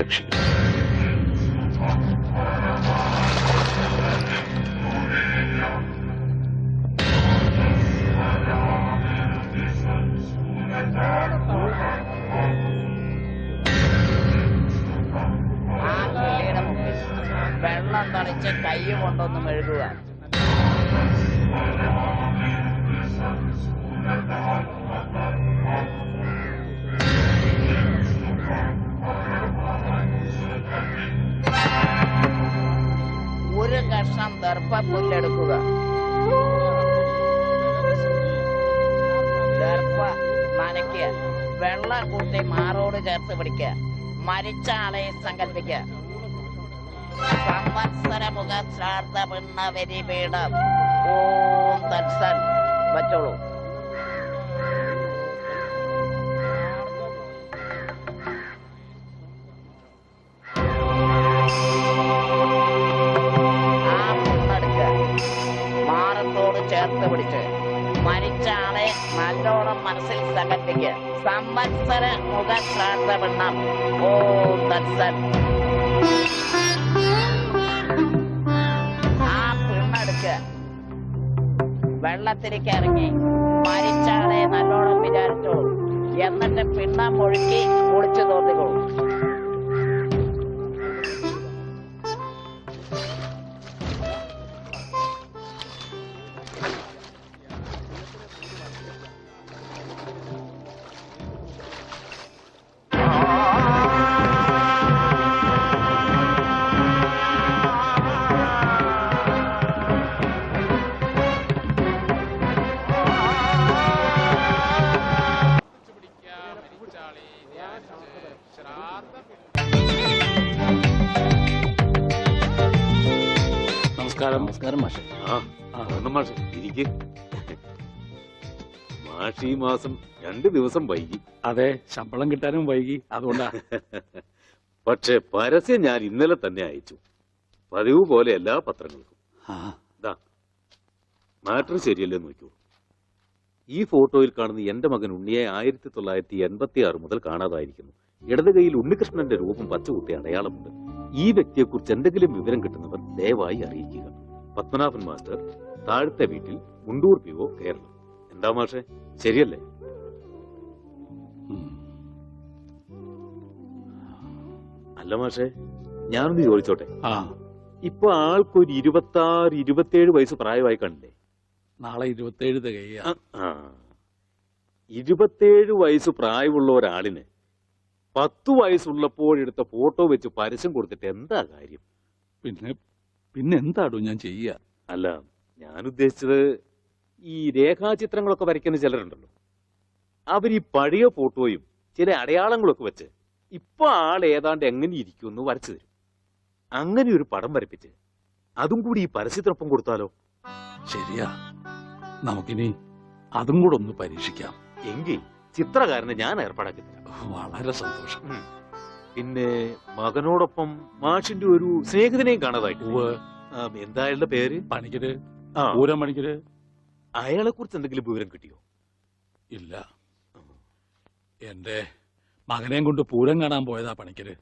രക്ഷിക്കും. വെള്ളം തളിച്ച് കൈ കൊണ്ടൊന്ന് മെഴുകുക. ഒരു കഷ്ണം ദർഭപ്പുല്ലെടുക്കുക. ദർഭ നനയ്ക്കുക. വെള്ളം കൂട്ടി മാറോട് ചേർത്ത് പിടിക്കുക. മരിച്ച ആളെ സങ്കല്പിക്കുക. സംവത്സരമുഖ ശ്രാദ്ധ പിണ്ണ വരിപീഠം ഓം തത്സൽ വച്ചോളൂ. മാറത്തോട് ചേർത്ത് പിടിച്ച് മരിച്ച ആളെ നല്ലോണം മനസ്സിൽ സങ്കല്പിക്കുക. സംവത്സര മുഖ ശ്രാദ്ധ പിണ്ണം ഓം തത്സൽ. വെള്ളത്തിലേക്ക് ഇറങ്ങി മരിച്ച ആളെ നല്ലോണം വിചാരിച്ചോളൂ. എന്നിട്ട് പിണ്ണം ഒഴുക്കി കുളിച്ചു തോന്നിക്കോളൂ. നമസ്കാരം മാഷെ. മാഷെ ഇരിക്ക്. മാഷ് ഈ മാസം 2 ദിവസം വൈകി. അതെ, ശമ്പളം കിട്ടാനും വൈകി, അതുകൊണ്ടാ. പക്ഷെ പരസ്യം ഞാൻ ഇന്നലെ തന്നെ അയച്ചു, പതിവ് പോലെ എല്ലാ പത്രങ്ങൾക്കും. മാറ്റർ ശരിയല്ലേ നോക്കൂ. ഈ ഫോട്ടോയിൽ കാണുന്ന എന്റെ മകൻ ഉണ്ണിയെ 1986 മുതൽ കാണാതായിരിക്കുന്നു. ഇടത് കൈയിൽ ഉണ്ണികൃഷ്ണന്റെ രൂപം പച്ചകുത്തിയ അടയാളമുണ്ട്. ഈ വ്യക്തിയെക്കുറിച്ച് എന്തെങ്കിലും വിവരം കിട്ടുന്നവർ ദയവായി അറിയിക്കുക. പത്മനാഭൻ മാസ്റ്റർ, താഴത്തെ വീട്ടിൽ, മുണ്ടൂർ PO, കേരളം. എന്താ മാഷെ, ശരിയല്ലേ? അല്ല മാഷെ, ഞാനൊന്ന് ചോദിച്ചോട്ടെ. ഇപ്പൊ ആൾക്കൊരു 26, 27 വയസ്സ് പ്രായമായി കണ്ടില്ലേ? നാളെ 27 തികയാ. 27 വയസ്സ് പ്രായമുള്ള ഒരാളിന് 10 വയസ്സുള്ളപ്പോഴെടുത്ത ഫോട്ടോ വെച്ച് പരസ്യം കൊടുത്തിട്ട് എന്താ കാര്യം? പിന്നെ എന്താടോ ഞാൻ ചെയ്യുക? അല്ല, ഞാൻ ഉദ്ദേശിച്ചത് ഈ രേഖാചിത്രങ്ങളൊക്കെ വരയ്ക്കുന്ന ചിലരുണ്ടല്ലോ, അവർ ഈ പഴയ ഫോട്ടോയും ചില അടയാളങ്ങളൊക്കെ വെച്ച് ഇപ്പൊ ആൾ ഏതാണ്ട് എങ്ങനെ ഇരിക്കുമെന്ന് വരച്ചു തരും. അങ്ങനെ ഒരു പടം വരപ്പിച്ച് അതും കൂടി ഈ പരസ്യത്തിനൊപ്പം കൊടുത്താലോ? ശരിയാ, നമുക്കിനി അതും കൂടെ ഒന്ന് പരീക്ഷിക്കാം. എങ്കിൽ ചിത്രകാരനെ ഞാൻ ഏർപ്പാടാക്കി തരാം. വളരെ സന്തോഷം. പിന്നെ മകനോടൊപ്പം മാഷിന്റെ ഒരു സ്നേഹിതനെയും കാണാതായിട്ട്. എന്തായാലും പേര്? പണിക്കര്, പൂരം പണിക്കര്. അയാളെ കുറിച്ച് എന്തെങ്കിലും വിവരം കിട്ടിയോ? ഇല്ല. എന്റെ മകനെയും കൊണ്ട് പൂരം കാണാൻ പോയതാ പണിക്കര്.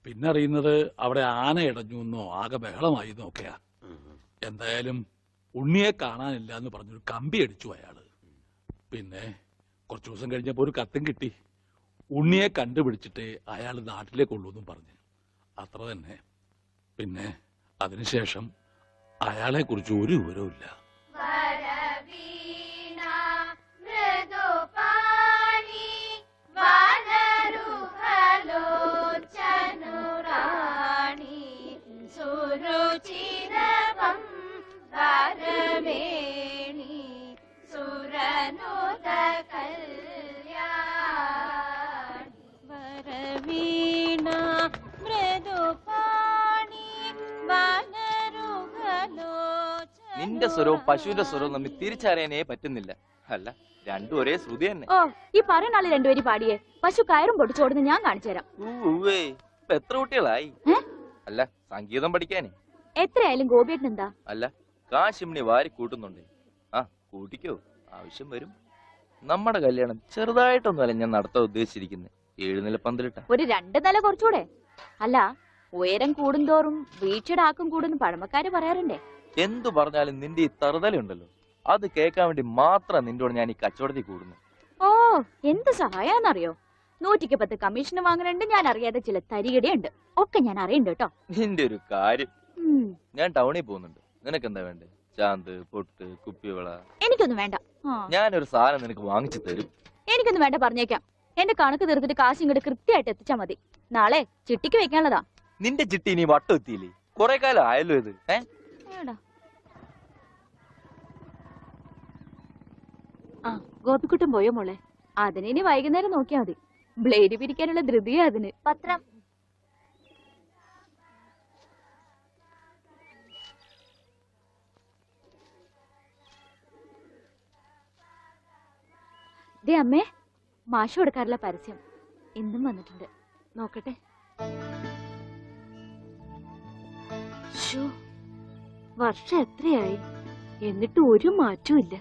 പിന്നെ അറിയുന്നത് അവിടെ ആന ഇടഞ്ഞു എന്നോ ആകെ ബഹളമായി എന്നൊക്കെയാ. എന്തായാലും ഉണ്ണിയെ കാണാനില്ല എന്ന് പറഞ്ഞൊരു കമ്പി അടിച്ചു അയാള്. പിന്നെ കുറച്ചു ദിവസം കഴിഞ്ഞപ്പോ ഒരു കത്തും കിട്ടി. ഉണ്ണിയെ കണ്ടുപിടിച്ചിട്ട് അയാൾ നാട്ടിലേക്ക് ഉള്ളൂന്നും പറഞ്ഞു. അത്ര തന്നെ. പിന്നെ അതിനുശേഷം അയാളെ കുറിച്ച് ഒരു വിവരവും ഇല്ല. നിന്റെ സ്വരവും പശുവിന്റെ സ്വരവും തമ്മിൽ തിരിച്ചറിയാനേ പറ്റുന്നില്ല. അല്ല, രണ്ടും ഒരേ ശ്രുതി തന്നെ. ഓ, ഈ പറയുന്ന ആള് രണ്ടുപേരും പാടിയേ. പശു കയറും പൊട്ടിച്ചോടുന്ന് ഞാൻ കാണിച്ചു തരാം. ഇപ്പൊ എത്ര കുട്ടികളായി? അല്ല, സംഗീതം പഠിക്കാനേ. എത്രയായാലും ഗോപിയേട്ടൻ എന്താ? അല്ല, കാശിമിണി വാരി കൂട്ടുന്നുണ്ട്. ആ, കൂട്ടിക്കോ, ആവശ്യം വരും. നമ്മുടെ കല്യാണം ചെറുതായിട്ടൊന്നുമല്ല ഞാൻ നടത്താൻ ഉദ്ദേശിച്ചിരിക്കുന്നത്. 7 നില പന്തലിട്ട. ഒരു 2 നില കുറച്ചുകൂടെ? അല്ല, ഉയരം കൂടുന്തോറും വീഴ്ചയുടെ ആക്കം കൂടുന്നു പഴമക്കാര് പറയാറുണ്ടേ. എന്തു പറഞ്ഞാലും നിന്റെ ഈ തറുതലുണ്ടല്ലോ, അത് കേൾക്കാൻ വേണ്ടി മാത്രം നിന്നോട് ഞാൻ ഈ കച്ചവടത്തിൽ കൂടുന്നു. ഓ, എന്ത് സഹായാന്നറിയോ? 110 കമ്മീഷൻ വാങ്ങുന്നുണ്ട്, ഞാൻ അറിയാതെ ചില തരികടിയുണ്ട്, ഒക്കെ ഞാൻ അറിയണ്ട് കേട്ടോ. നിന്റെ ഒരു കാര്യം, ഞാൻ ടൗണിൽ പോകുന്നുണ്ട്. നിനക്ക് എന്താ വേണ്ടേ? ചാന്ത്, പൊട്ട്, കുപ്പിവള? എനിക്കൊന്നും വേണ്ട. ഞാനൊരു സാധനം നിനക്ക് വാങ്ങിച്ചു തരും. എനിക്കൊന്നും വേണ്ട, പറഞ്ഞേക്കാം. എന്റെ കണക്ക് തീർത്തിട്ട് കാശ് ഇങ്ങോട്ട് കൃത്യമായിട്ട് എത്തിച്ചാ മതി. നാളെ ചിട്ടിക്ക് വെക്കാനുള്ളതാ. നിന്റെ ചിട്ടി ഇനി വട്ടം എത്തിയില്ലേ? കൊറേ കാലം ആയല്ലോ ഇത്. ആ, ഗോപിക്കുട്ടൻ പോയോ മോളെ? അതിനി വൈകുന്നേരം നോക്കിയാ മതി. ബ്ലേഡ് പിരിക്കാനുള്ള ധൃതിയാ അതിന്. പത്രം ദേ അമ്മേ, മാഷ് കൊടുക്കാറുള്ള പരസ്യം ഇന്നും വന്നിട്ടുണ്ട്, നോക്കട്ടെ. വർഷം എത്രയായി, എന്നിട്ട് ഒരു മാറ്റവും ഇല്ല.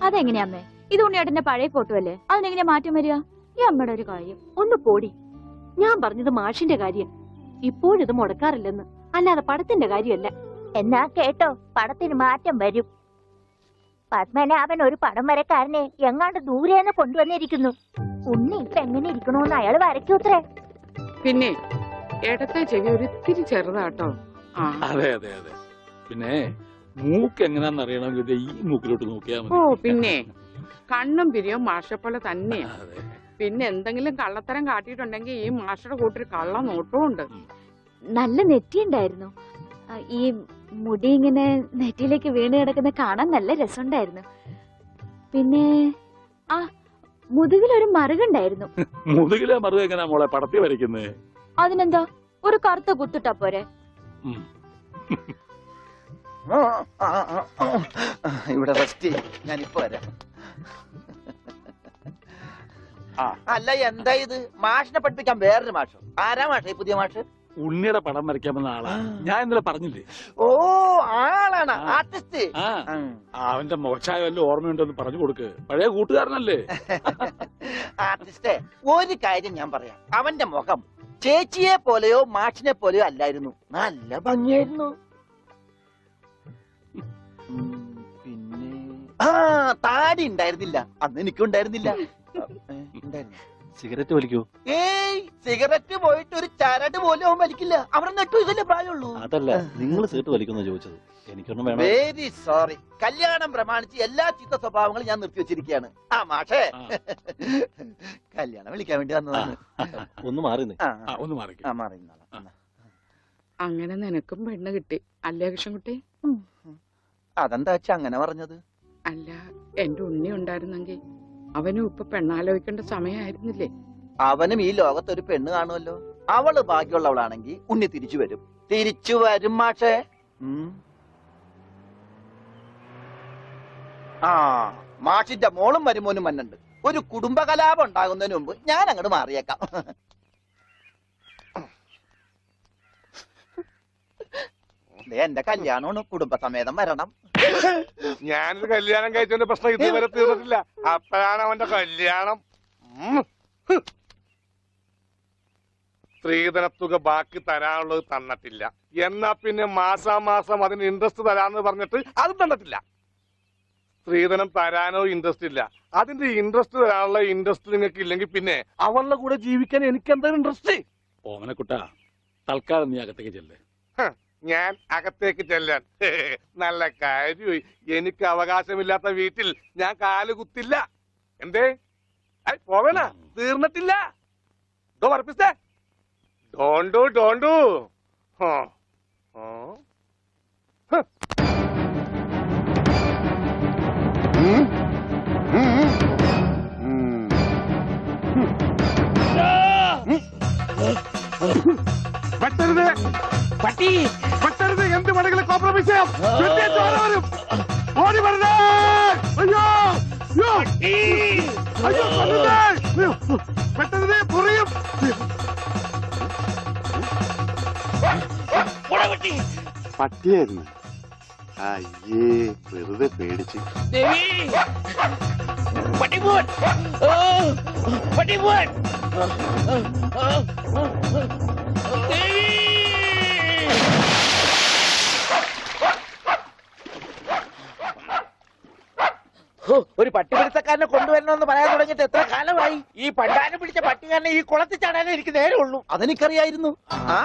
അതെങ്ങനെയാ അമ്മേ? ഇത് ഉണ്ണിയേട്ടന്റെ പഴയ ഫോട്ടോ അല്ലേ, അതിനെങ്ങനെയാ മാറ്റം വരിക? ഈ അമ്മയുടെ ഒരു കാര്യം. ഒന്ന് പോടി. ഞാൻ പറഞ്ഞത് മാഷിന്റെ കാര്യം. ഇപ്പോഴിത് മുടക്കാറില്ലെന്ന്, അല്ലാതെ പടത്തിന്റെ കാര്യമല്ല. എന്നാ കേട്ടോ, പടത്തിന് മാറ്റം വരും. പത്മനാഭൻ ഒരു പടം വരക്കാരനെ എങ്ങാണ്ട് ദൂരെന്ന് കൊണ്ടുവന്നിരിക്കുന്നു. ഉണ്ണി ഇപ്പൊ എങ്ങനെ ഇരിക്കണോന്ന് അയാൾ വരയ്ക്കൂത്രേ. പിന്നെ ഇടത്തെ ചെവി ഒരിത്തിരി ചെറുതാട്ടോ. അതെ അതെ അതെ. പിന്നെ മൂക്ക് എങ്ങനെയാന്ന് അറിയണമെങ്കിൽ ഈ മൂക്കിലോട്ട് നോക്കിയാൽ ഓ മതി. പിന്നെ കണ്ണും പിരിയും മാഷെപ്പോലെ തന്നെയാ. അതെ. പിന്നെ എന്തെങ്കിലും കള്ളത്തരം കാട്ടിയിട്ടുണ്ടെങ്കിൽ ഈ മാഷയുടെ കൂട്ടൊരു കള്ള നോട്ടവും ഉണ്ട്. നല്ല നെറ്റിയുണ്ടായിരുന്നു. ഈ മുടി ഇങ്ങനെ നെറ്റിയിലേക്ക് വീണ് കിടക്കുന്ന കാണാൻ നല്ല രസമുണ്ടായിരുന്നു. പിന്നെ ആ മുതുകിലൊരു മറുകുണ്ടായിരുന്നു. മുതുകിലെ മറുക എങ്ങനെയാ മോളെ പടത്തി വരയ്ക്കുന്നേ? അതിനെന്താ, ഒരു കറുത്ത കുത്തിട്ടാ പോരെ? ഇവിടെ റെസ്റ്റ്, ഞാനിപ്പോ വരാം. അല്ല, എന്താ ഇത്? മാഷിനെ പഠിപ്പിക്കാൻ വേറൊരു മാഷോ? ആരാ മാഷ പുതിയ മാഷ്? ഉണ്ണിയുടെ പടം വരയ്ക്കാമെന്ന ആളാ. ഞാൻ ഇന്നലെ പറഞ്ഞില്ലേ? ഓ, ആളാണ് ആർട്ടിസ്റ്റ്. അവന്റെ മോശമായ വല്ല ഓർമ്മയുണ്ടെന്ന് പറഞ്ഞു കൊടുക്ക്, പഴയ കൂട്ടുകാരനല്ലേ. ആർട്ടിസ്റ്റേ, ഒരു കാര്യം ഞാൻ പറയാം. അവന്റെ മുഖം ചേച്ചിയെ പോലെയോ മാഷിനെ പോലെയോ അല്ലായിരുന്നു, നല്ല ഭംഗിയായിരുന്നു. പിന്നെ താടി ഉണ്ടായിരുന്നില്ല, അന്ന് എനിക്കും ഉണ്ടായിരുന്നില്ല. സിഗരറ്റ് വലിക്കോ? ഏയ്, സിഗരറ്റ് പോയിട്ട് ഒരു ചരട് പോലും അവൻ വലിക്കില്ല. അവിടെ നെട്ടു ഇതല്ലേ പ്രായമുള്ളൂ. അതല്ല, നിങ്ങൾ സിഗരറ്റ് വലിക്കുന്ന ചോദിച്ചത്. എനിക്കൊന്നും വേണം. Very sorry. കല്യാണം പ്രമാണിച്ച് എല്ലാ ചീത്ത സ്വഭാവങ്ങളും ഞാൻ നിർത്തി വെച്ചിരിക്കുകയാണ്. ആ മാഷേ, കല്യാണം വിളിക്കാൻ വേണ്ടി വന്നതാണ്. ഒന്ന് മാറി ഒന്ന് മാറി. മാറി. അങ്ങനെ നിനക്കും പെണ്ണ് കിട്ടി അല്ലേ കൃഷ്ണൻകുട്ടി? അതെന്താ വെച്ചാ അങ്ങനെ പറഞ്ഞത്? അല്ല, എന്റെ ഉണ്ണി ഉണ്ടായിരുന്നെങ്കിൽ അവനും ഇപ്പൊ പെണ്ണാലോചിക്കേണ്ട സമയമായിരുന്നില്ലേ? അവനും ഈ ലോകത്തൊരു പെണ്ണ് കാണുമല്ലോ. അവള് ഭാഗ്യമുള്ളവളാണെങ്കിൽ ഉണ്ണി തിരിച്ചു വരും. തിരിച്ചു വരും മാഷേ. ആ, മാഷിന്റെ മോളും മരുമോനും വന്നുണ്ട്. ഒരു കുടുംബകലാപം ഉണ്ടാകുന്നതിന് മുമ്പ് ഞാൻ അങ്ങോട്ട് മാറിയേക്കാം. എന്റെ കല്യാണമാണ്, കുടുംബസമേതം വരണം. ഞാനൊരു കല്യാണം കഴിച്ചതിന്റെ പ്രശ്നം ഇതുവരെ തീർന്നിട്ടില്ല. അപ്പോഴാണ് അവന്റെ കല്യാണം. സ്ത്രീധനത്തുക ബാക്കി തരാനുള്ളത് തന്നിട്ടില്ല. എന്നാ പിന്നെ മാസാമാസം അതിന് ഇൻട്രസ്റ്റ് തരാന്ന് പറഞ്ഞിട്ട് അതും തന്നിട്ടില്ല. സ്ത്രീധനം തരാനോ ഇൻട്രസ്റ്റ് ഇല്ല. അതിന്റെ ഇൻട്രസ്റ്റ് തരാനുള്ള ഇൻട്രസ്റ്റ് നിങ്ങൾക്ക് ഇല്ലെങ്കിൽ പിന്നെ അവളുടെ കൂടെ ജീവിക്കാൻ എനിക്ക് എന്താ ഇൻട്രസ്റ്റ്? ഓമനക്കുട്ടാ, തൽക്കാലം നീ അകത്തേക്ക് ചെല്ലേ. ഞാൻ അകത്തേക്ക് ചെല്ലാൻ നല്ല കാര്യമായി. എനിക്ക് അവകാശമില്ലാത്ത വീട്ടിൽ ഞാൻ കാല് കുത്തില്ല. എന്തേ പോവേണ? തീർന്നിട്ടില്ല. പറപ്പിച്ചേ ഡോണ്ടു ഡോണ്ടു. പറ്റരുത് പട്ടി, പറ്റരുത്. എന്ത് വേണമെങ്കിലും കോംപ്രമൈസ് ചെയ്യാം. വരും, ഓടി വരുന്നേ. അയ്യോ അയ്യോ, പെട്ടെന്ന് പുറിയും. പട്ടിയായിരുന്നു. അയ്യേ, വെറുതെ പേടിച്ച്. പട്ടി ഒരു പട്ടിപിടുത്തക്കാരനെ കൊണ്ടുവരണമെന്ന് പറയാൻ തുടങ്ങിയിട്ട് എത്ര കാലമായി? ഈ പണ്ടാരം പിടിച്ച പട്ടിക്കാരനെ ഈ കുളത്തിൽ ചാടാനേ എനിക്ക് നേരമുള്ളൂ. അതെനിക്കറിയായിരുന്നു. ആ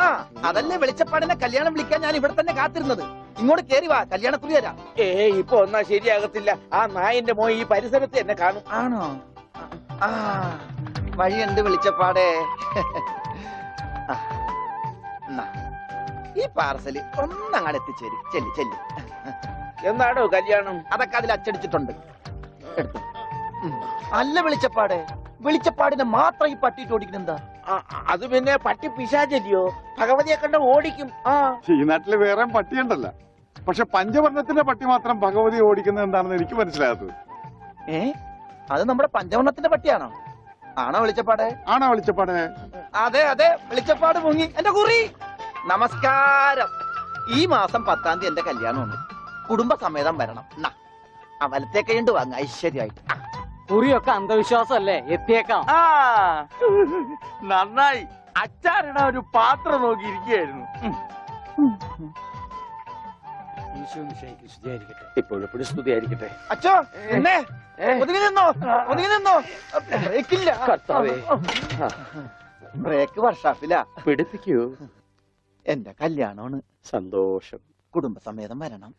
അതല്ലേ വെളിച്ചപ്പാടിനെ കല്യാണം വിളിക്കാൻ ഞാൻ ഇവിടെ തന്നെ കാത്തിരുന്നത്. ഇങ്ങോട്ട് കേറി വാ, കല്യാണക്കുറി തരാം. ഇപ്പൊ ഒന്നാ ശരിയാകത്തില്ല. ആ നായന്റെ മോൻ ഈ പരിസരത്ത് എന്നെ കാണും. ആണോ? ആ വഴിയുണ്ട് വെളിച്ചപ്പാടേ. ഈ പാർസല് ഒന്നങ്ങാട് എത്തിച്ചേരും. ചെല്ലി ചെല്ലി. എന്നാടോ കല്യാണം? അതൊക്കെ അതിൽ അച്ചടിച്ചിട്ടുണ്ട്. അല്ല വെളിച്ചപ്പാടെ, വെളിച്ചപ്പാടിനെ മാത്രം ഈ പട്ടിയിട്ട് ഓടിക്കുന്നെന്താ? അത് പിന്നെ പട്ടി പിശാചല്ലിയോ, ഭഗവതിയെ കണ്ട ഓടിക്കും. ഈ നാട്ടില് വേറെ പട്ടിയുണ്ടല്ല, പക്ഷെ പഞ്ചവർണ്ണത്തിന്റെ പട്ടി മാത്രം ഭഗവതി ഓടിക്കുന്നത് എന്താണെന്ന് എനിക്ക് മനസ്സിലാകാത്തത്. അത് നമ്മുടെ പഞ്ചവർണ്ണത്തിന്റെ പട്ടിയാണോ? ആണോ വെളിച്ചപ്പാടെ? ആണോ വെളിച്ചപ്പാടെ? അതെ അതെ, വെളിച്ചപ്പാട് മുങ്ങി. എന്റെ കുറി നമസ്കാരം. ഈ മാസം 10-ാം തീയതി എന്റെ കല്യാണമുണ്ട്. കുടുംബസമേതം വരണം. വലത്തെ കൈണ്ട് വാങ്ങ ഐശ്വര്യമായിട്ട്. കുറിയൊക്കെ അന്ധവിശ്വാസമല്ലേ, എത്തിയേക്കാം. നന്നായി. അച്ചാറിട ഒരു പാത്രം നോക്കി ഇരിക്കുകയായിരുന്നു. ഇപ്പോഴെപ്പോഴും സ്തുതിയായിരിക്കട്ടെ. അച്ഛോ എന്നെ ഒതുങ്ങി നിന്നോ, ഒതുങ്ങി നിന്നോ. ബ്രേക്കില്ല. ബ്രേക്ക് വർഷാപ്പില്ല. പിടിപ്പിക്കൂ. എന്റെ കല്യാണമാണ്. സന്തോഷം. കുടുംബസമേതം വരണം.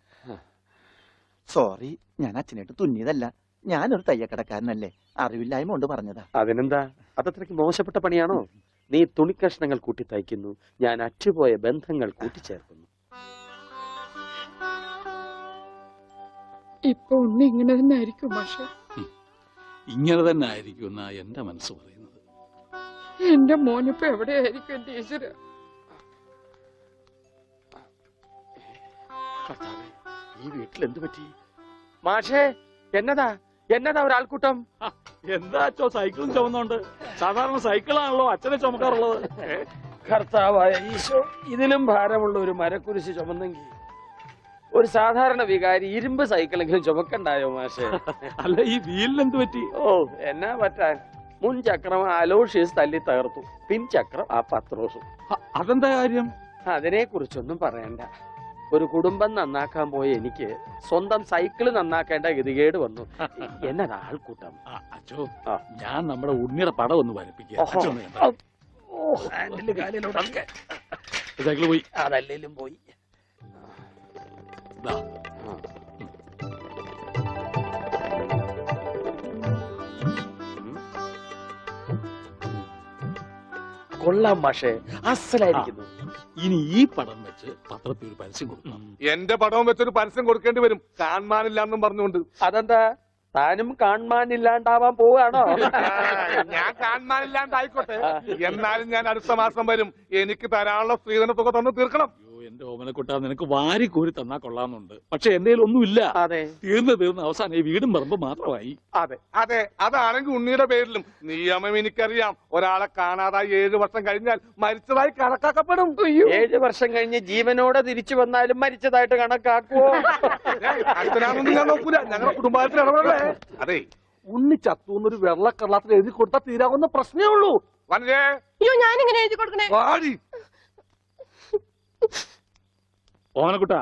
സോറി, ഞാൻ അച്ഛനായിട്ട് തുന്നിയതല്ല. ഞാനൊരു തയ്യക്കടക്കാരനല്ലേ, അറിവില്ലായ്മ കൊണ്ട് പറഞ്ഞതാ. അതിനെന്താ, അതത്രയ്ക്ക് മോശപ്പെട്ട പണിയാണോ? നീ തുണിക്കഷ്ണങ്ങൾ കൂട്ടി തയ്ക്കുന്നു, ഞാൻ അറ്റുപോയ ബന്ധങ്ങൾ കൂട്ടിച്ചേർക്കുന്നു. ഇപ്പൊ ഉണ്ണി ഇങ്ങനെ തന്നെ ആയിരിക്കും മാഷെ. ഇങ്ങനെ തന്നെ ആയിരിക്കും എന്നാ എന്റെ മനസ്സ് പറയുന്നത്. എന്റെ മോനിപ്പോ എവിടെയായിരിക്കും എന്റെ ഈശ്വര? ഈ വീട്ടിൽ എന്ത് പറ്റി? മാഷേ, എന്നതാ ഒരാൾക്കൂട്ടം? എന്താ അച്ഛോ സൈക്കിളും ചുമന്നുണ്ട്? സാധാരണ സൈക്കിളാണല്ലോ അച്ഛനെ ചുമക്കാറുള്ളത്. കർത്താവായ ഈശോ, ഇതിലും ഭാരമുള്ള ഒരു മരക്കുരിശ് ചുമന്നെങ്കിൽ ഒരു സാധാരണ വികാരി ഇരുമ്പ് സൈക്കിളെങ്കിലും ചുമക്കണ്ടായോ മാഷെ? അല്ല, ഈ വീലിനെന്ത് പറ്റി? ഓ, എന്നാ പറ്റാൻ, മുൻ ചക്രം അലോഷ്യസ് തല്ലി തകർത്തു, പിൻചക്രം ആ പത്രോസും. അതെന്താ കാര്യം? അതിനെ കുറിച്ചൊന്നും പറയണ്ട. ഒരു കുടുംബം നന്നാക്കാൻ പോയ എനിക്ക് സ്വന്തം സൈക്കിള് നന്നാക്കേണ്ട ഗതികേട് വന്നു. എന്നതാ ആൾക്കൂട്ടം? അച്ഛോ, ഞാൻ നമ്മുടെ ഉണ്ണിയുടെ പടം ഒന്ന് വരപ്പിക്കുക. സൈക്കിള് പോയി. അതല്ലേലും പോയി. കൊള്ളാം മാഷേ, അസലായിരിക്കുന്നു. ഇനി ഈ പടം വെച്ച് പത്രത്തിൽ ഒരു പരസ്യം കൊടുക്കണം. എന്റെ പടവും വെച്ചൊരു പരസ്യം കൊടുക്കേണ്ടി വരും, കാണാനില്ലാന്നും പറഞ്ഞുകൊണ്ട്. അതെന്താ, താനും കാണാനില്ലാണ്ടാവാൻ പോവാണോ? ഞാൻ കാണാനില്ലാണ്ടായിക്കോട്ടെ, എന്നാലും ഞാൻ അടുത്ത മാസം വരും. എനിക്ക് തരാനുള്ള സ്ത്രീധന തുക തന്നു തീർക്കണം. എന്റെ ഓമനക്കുട്ട, നിനക്ക് വാരി കോരി തന്നാ കൊള്ളാമെന്നുണ്ട്. പക്ഷെ എന്റെ ഒന്നുമില്ല. അതെ, തീർന്ന് അവസാനം ഈ വീടും പറമ്പ് മാത്രമായി. അതെ അതെ, അതാണെങ്കിൽ ഉണ്ണിയുടെ പേരിലും നിയമം എനിക്കറിയാം. ഒരാളെ കാണാതായി 7 വർഷം കഴിഞ്ഞാൽ മരിച്ചതായി കണക്കാക്കപ്പെടും. 7 വർഷം കഴിഞ്ഞ് ജീവനോടെ തിരിച്ചു വന്നാലും മരിച്ചതായിട്ട് കണക്കാക്കുവോ? അടുത്തനാണെന്ന് ഞാൻ നോക്കൂല, ഞങ്ങളുടെ കുടുംബത്തിൽ ഇടപെടലേ. അതെ, ഉണ്ണി ചത്തുന്നൊരു വെള്ളക്കള്ളത്തിൽ എഴുതി കൊടുത്താൽ തീരാവുന്ന പ്രശ്നമേ ഉള്ളൂ. വനജേ, ഞാനിങ്ങനെ എഴുതി കൊടുക്കണേ? വാടി. ഓമനക്കുട്ട,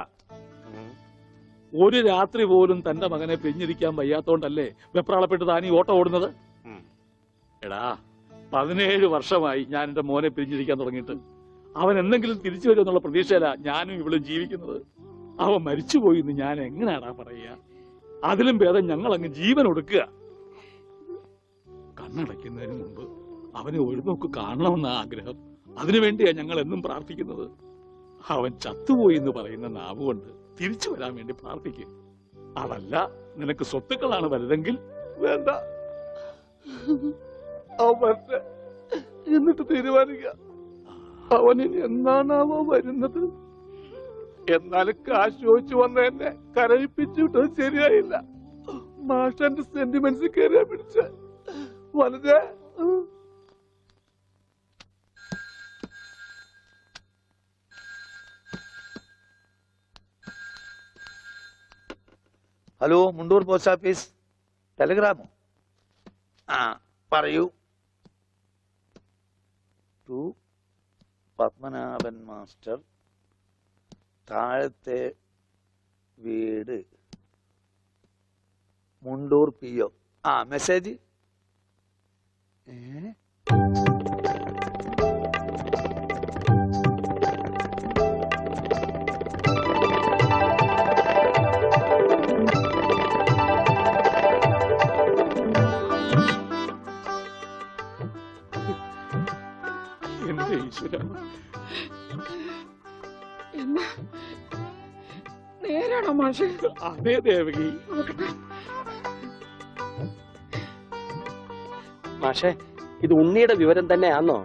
ഒരു രാത്രി പോലും തന്റെ മകനെ പിരിഞ്ഞിരിക്കാൻ വയ്യാത്തോണ്ടല്ലേ വെപ്രാളപ്പെട്ട് താനീ ഓട്ടം ഓടുന്നത്? എടാ, 17 വർഷമായി ഞാൻ എന്റെ മോനെ പിരിഞ്ഞിരിക്കാൻ തുടങ്ങിയിട്ട്. അവൻ എന്തെങ്കിലും തിരിച്ചു വരുമെന്നുള്ള പ്രതീക്ഷയില ഞാനും ഇവളും ജീവിക്കുന്നത്. അവൻ മരിച്ചുപോയി എന്ന് ഞാൻ എങ്ങനെയാടാ പറയുക? അതിലും ഭേദം ഞങ്ങൾ അങ്ങ് ജീവൻ ഒടുക്കുക. കണ്ണടയ്ക്കുന്നതിന് മുമ്പ് അവനെ ഒരു നോക്ക് കാണണമെന്ന ആഗ്രഹം. അതിനുവേണ്ടിയാ ഞങ്ങൾ എന്നും പ്രാർത്ഥിക്കുന്നത്. അവൻ ചത്തുപോയി എന്ന് പറയുന്ന നാവുകൊണ്ട് തിരിച്ചു വരാൻ വേണ്ടി പ്രാർത്ഥിക്കും. അതല്ല നിനക്ക് സ്വത്തുക്കളാണ് വലുതെങ്കിൽ വേണ്ട, എന്നിട്ട് തീരുമാനിക്കുക. അവനിനി എന്നാണാവോ വരുന്നത്? എന്നാലും കാശ് ചോദിച്ചു വന്ന എന്നെ കരയിപ്പിച്ചിട്ടത് ശരിയായില്ല. മാഷന്റെ സെന്റിമെന്റ്സ് കയറിയാ പിടിച്ച വളരെ. Hello, Mundur post office. ടെലിഗ്രാമോ? പറയൂ. പത്മനാഭൻ മാസ്റ്റർ, താഴത്തെ വീട്, മുണ്ടൂർ PO. ആ മെസ്സേജ്. എന്റെ ഈശ്വര, എന്നാ നേരാണോ മാഷെ? അതേ ദേവകി. മാഷെ, ഇത് ഉണ്ണിയുടെ വിവരം തന്നെയാണോ?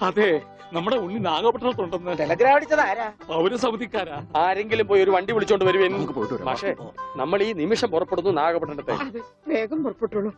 അതെ, നമ്മുടെ ഉണ്ണി നാഗപട്ടണത്തുണ്ടെന്ന്. ടെലഗ്രാം അടിച്ചത് ആരാ? പൗരസമിതിക്കാരാ. ആരെങ്കിലും പോയി ഒരു വണ്ടി വിളിച്ചോണ്ട് വരുവേൻ. മാഷെ, നമ്മൾ ഈ നിമിഷം പുറപ്പെടുന്നു നാഗപട്ടണത്തെ. അതെ, വേഗം പുറപ്പെട്ടോളൂ.